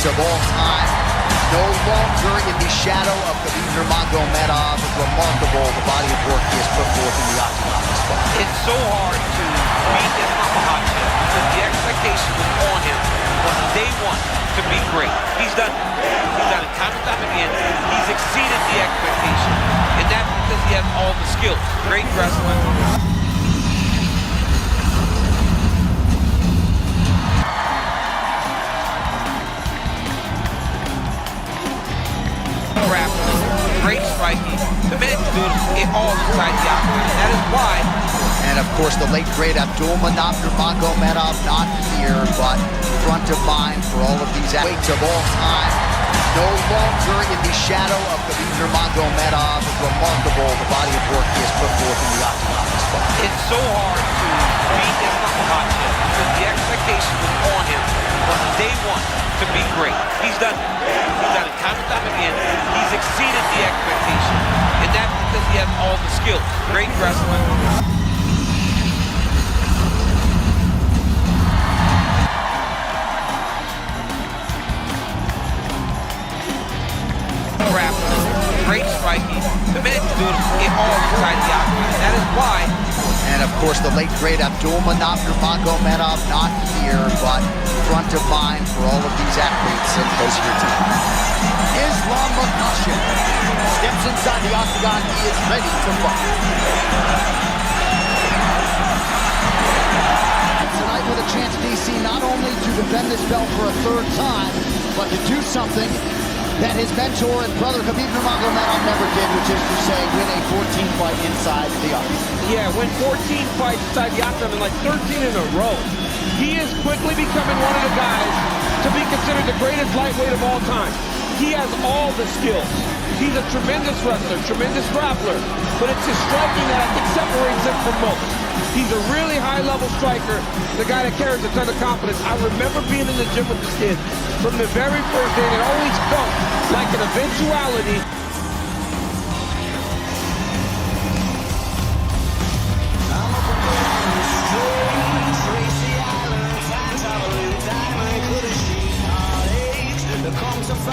of all time. No longer in the shadow of Ian Machado Garry. Remarkable the body of work he has put forth in the octagon this far. It's so hard to beat Islam Makhachev because the expectation was on him from day one to be great. He's done it. He's done it time and time again. He's exceeded the expectation. And that's because he has all the skills. Great wrestling. Great striking. The man can do it all inside the octagon. That is why. And of course, the late great Nurmagomedov, not here, but front of mind for all of these athletes of all time. No longer in the shadow of Ian Machado Garry. Remarkable the body of work he has put forth in the octagon this far. It's so hard to beat Islam Makhachev because the expectation was on him from day one to be great. He's done it. He's done it time and time again. He's exceeded the expectation. And that's because he has all the skills. Great wrestling. Great striking. The man can do it all inside the octagon. That is why. And of course, the late great Nurmagomedov, not here, but front of mind for all of these athletes and close to your team. Islam Makhachev steps inside the octagon. He is ready to fight. Tonight with a chance, DC, not only to defend this belt for a third time, but to do something that his mentor and brother Khabib Nurmagomedov never did, which is to say win a 14-fight inside the octagon. Yeah, win 14 fights inside the octagon, like 13 in a row. He is quickly becoming one of the guys to be considered the greatest lightweight of all time. He has all the skills. He's a tremendous wrestler, tremendous grappler, but it's his striking that I think separates him from most. He's a really high-level striker, the guy that carries a ton of confidence. I remember being in the gym with this kid from the very first day, and it always felt like an eventuality.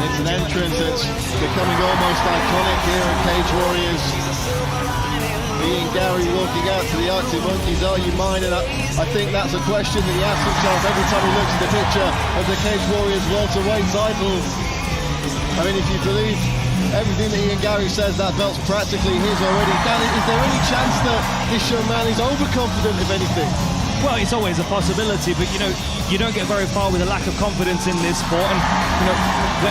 It's an entrance that's becoming almost iconic here in Cage Warriors. Ian Garry walking out to the Arctic Monkeys, are you mine? And I think that's a question that he asks himself every time he looks at the picture of the Cage Warriors welterweight title. I mean, if you believe everything that Ian Garry says, that belt's practically his already. Dan, is there any chance that this young man is overconfident, if anything? Well, it's always a possibility, but you know, you don't get very far with a lack of confidence in this sport. And you know,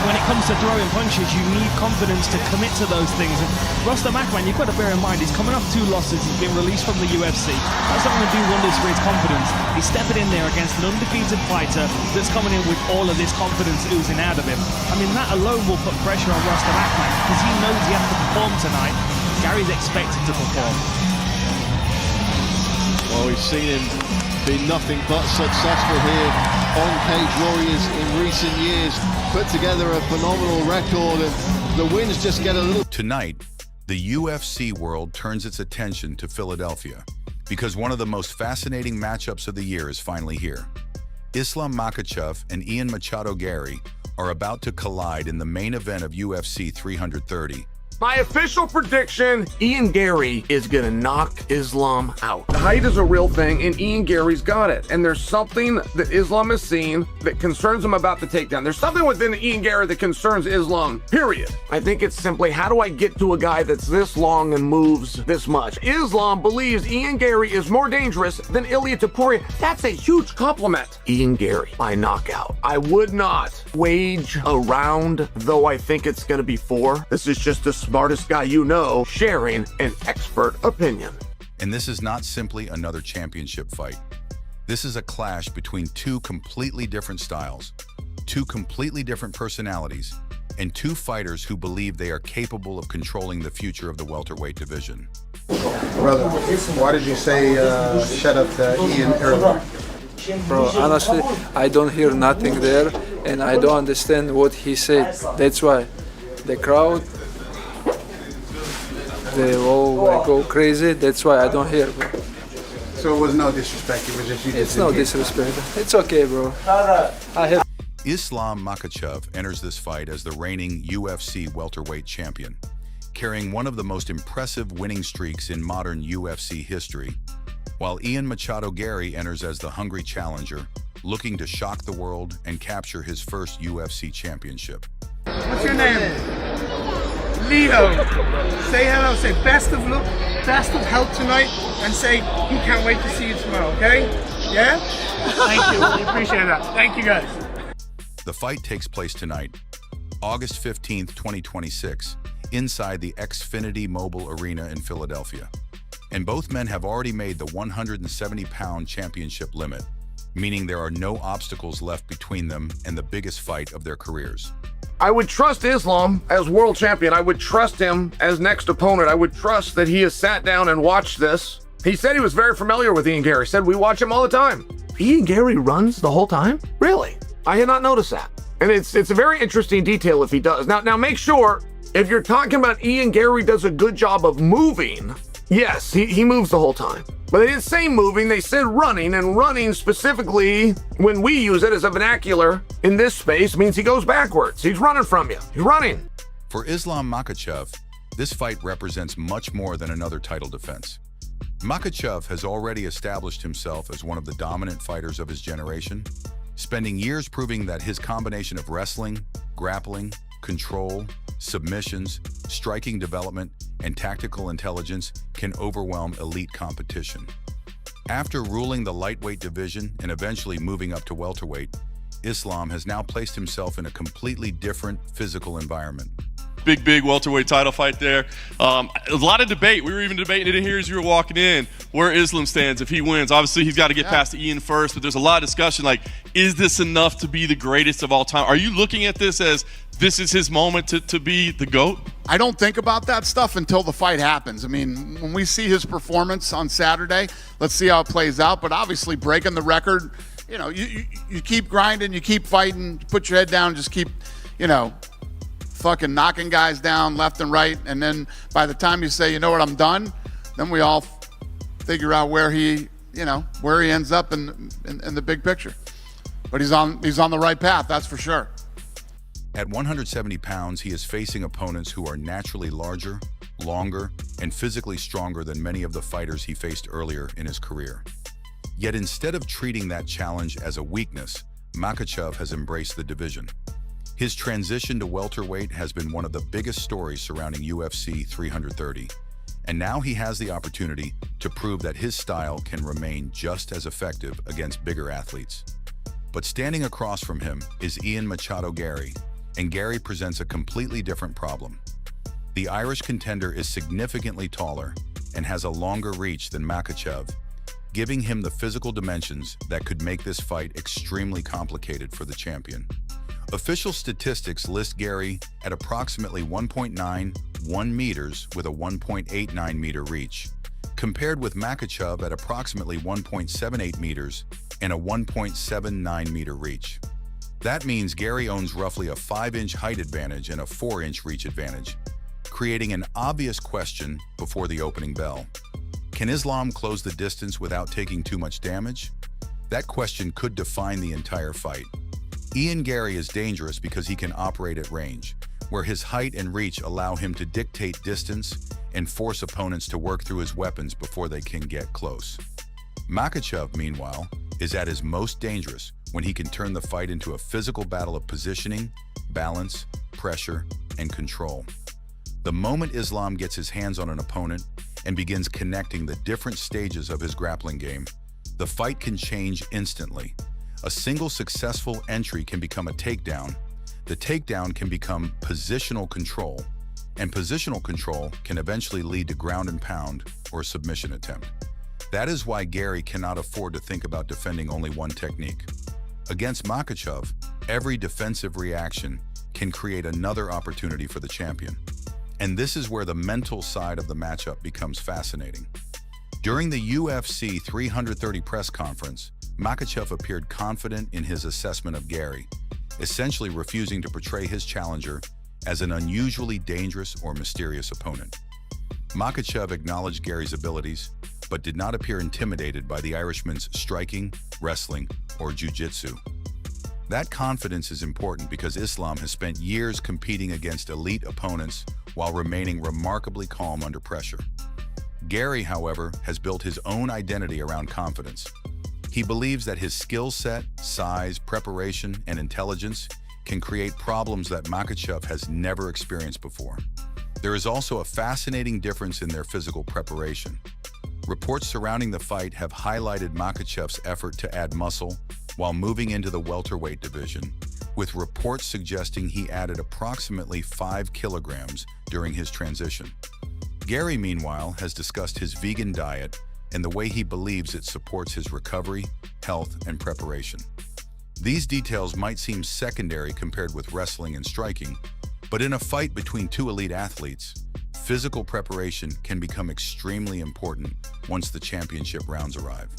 when it comes to throwing punches, you need confidence to commit to those things. And Rustam Akman, you've got to bear in mind, he's coming off 2 losses. He's been released from the UFC. That's not going to do wonders for his confidence. He's stepping in there against an undefeated fighter that's coming in with all of this confidence oozing out of him. I mean, that alone will put pressure on Rustam Akman because he knows he has to perform tonight. Gary's expected to perform. Well, we've seen him be nothing but successful here on Cage Warriors in recent years. Put together a phenomenal record, and the wins just get a little... Tonight, the UFC world turns its attention to Philadelphia because one of the most fascinating matchups of the year is finally here. Islam Makhachev and Ian Machado Garry are about to collide in the main event of UFC 330. My official prediction, Ian Garry is going to knock Islam out. The height is a real thing, and Ian Garry's got it. And there's something that Islam has seen that concerns him about the takedown. There's something within Ian Garry that concerns Islam, period. I think it's simply, how do I get to a guy that's this long and moves this much? Islam believes Ian Garry is more dangerous than Ilia Topuria. That's a huge compliment. Ian Garry by knockout. I would not wage a round, though I think it's going to be 4. This is just a smartest guy you know, sharing an expert opinion. And this is not simply another championship fight. This is a clash between 2 completely different styles, 2 completely different personalities, and 2 fighters who believe they are capable of controlling the future of the welterweight division. Brother, why did you say shut up to Ian earlier? Bro, honestly, I don't hear nothing there, and I don't understand what he said. That's why the crowd, they all go crazy. That's why I don't hear, bro. So it was no disrespect, it was just you. It's no disrespect. It's okay, bro. I have Islam Makhachev enters this fight as the reigning UFC welterweight champion, carrying one of the most impressive winning streaks in modern UFC history, while Ian Machado Garry enters as the hungry challenger, looking to shock the world and capture his first UFC championship. What's your name? Leo. Say hello, say best of luck, best of health tonight, and say he can't wait to see you tomorrow, okay? Yeah? Thank you, really appreciate that. Thank you guys. The fight takes place tonight, August 15th, 2026, inside the Xfinity Mobile Arena in Philadelphia. And both men have already made the 170-pound championship limit, meaning there are no obstacles left between them and the biggest fight of their careers. I would trust Islam as world champion. I would trust him as next opponent. I would trust that he has sat down and watched this. He said he was very familiar with Ian Garry. Said we watch him all the time. Ian Garry runs the whole time? Really? I had not noticed that. And it's a very interesting detail if he does. Now make sure, if you're talking about Ian Garry does a good job of moving, yes, he moves the whole time. But they didn't say moving, they said running, and running specifically, when we use it as a vernacular in this space, means he goes backwards. He's running from you. He's running. For Islam Makhachev, this fight represents much more than another title defense. Makhachev has already established himself as one of the dominant fighters of his generation, spending years proving that his combination of wrestling, grappling, control, submissions, striking development, and tactical intelligence can overwhelm elite competition. After ruling the lightweight division and eventually moving up to welterweight, Islam has now placed himself in a completely different physical environment. Big welterweight title fight there. A lot of debate. We were even debating it here as you were walking in, where Islam stands if he wins. Obviously, he's got to get past Ian first, but there's a lot of discussion like, is this enough to be the greatest of all time? Are you looking at this as this is his moment to be the GOAT? I don't think about that stuff until the fight happens. I mean, when we see his performance on Saturday, let's see how it plays out. But obviously, breaking the record, you know, you keep grinding, you keep fighting, put your head down, just keep, you know, fucking knocking guys down left and right, and then by the time you say, you know what, I'm done, then we all figure out where he, you know, where he ends up in the big picture. But he's on the right path, that's for sure. At 170 pounds, he is facing opponents who are naturally larger, longer, and physically stronger than many of the fighters he faced earlier in his career. Yet instead of treating that challenge as a weakness, Makhachev has embraced the division. His transition to welterweight has been one of the biggest stories surrounding UFC 330, and now he has the opportunity to prove that his style can remain just as effective against bigger athletes. But standing across from him is Ian Machado Garry, and Garry presents a completely different problem. The Irish contender is significantly taller and has a longer reach than Makhachev, giving him the physical dimensions that could make this fight extremely complicated for the champion. Official statistics list Garry at approximately 1.91 meters with a 1.89 meter reach, compared with Makhachev at approximately 1.78 meters and a 1.79 meter reach. That means Garry owns roughly a 5-inch height advantage and a 4-inch reach advantage, creating an obvious question before the opening bell. Can Islam close the distance without taking too much damage? That question could define the entire fight. Ian Garry is dangerous because he can operate at range, where his height and reach allow him to dictate distance and force opponents to work through his weapons before they can get close. Makhachev, meanwhile, is at his most dangerous when he can turn the fight into a physical battle of positioning, balance, pressure, and control. The moment Islam gets his hands on an opponent and begins connecting the different stages of his grappling game, the fight can change instantly. A single successful entry can become a takedown, the takedown can become positional control, and positional control can eventually lead to ground and pound or a submission attempt. That is why Garry cannot afford to think about defending only one technique. Against Makhachev, every defensive reaction can create another opportunity for the champion. And this is where the mental side of the matchup becomes fascinating. During the UFC 330 press conference, Makhachev appeared confident in his assessment of Garry, essentially refusing to portray his challenger as an unusually dangerous or mysterious opponent. Makhachev acknowledged Garry's abilities, but did not appear intimidated by the Irishman's striking, wrestling, or jiu-jitsu. That confidence is important because Islam has spent years competing against elite opponents while remaining remarkably calm under pressure. Garry, however, has built his own identity around confidence. He believes that his skill set, size, preparation, and intelligence can create problems that Makhachev has never experienced before. There is also a fascinating difference in their physical preparation. Reports surrounding the fight have highlighted Makhachev's effort to add muscle while moving into the welterweight division, with reports suggesting he added approximately 5 kilograms during his transition. Garry, meanwhile, has discussed his vegan diet and the way he believes it supports his recovery, health, and preparation. These details might seem secondary compared with wrestling and striking, but in a fight between two elite athletes, physical preparation can become extremely important once the championship rounds arrive.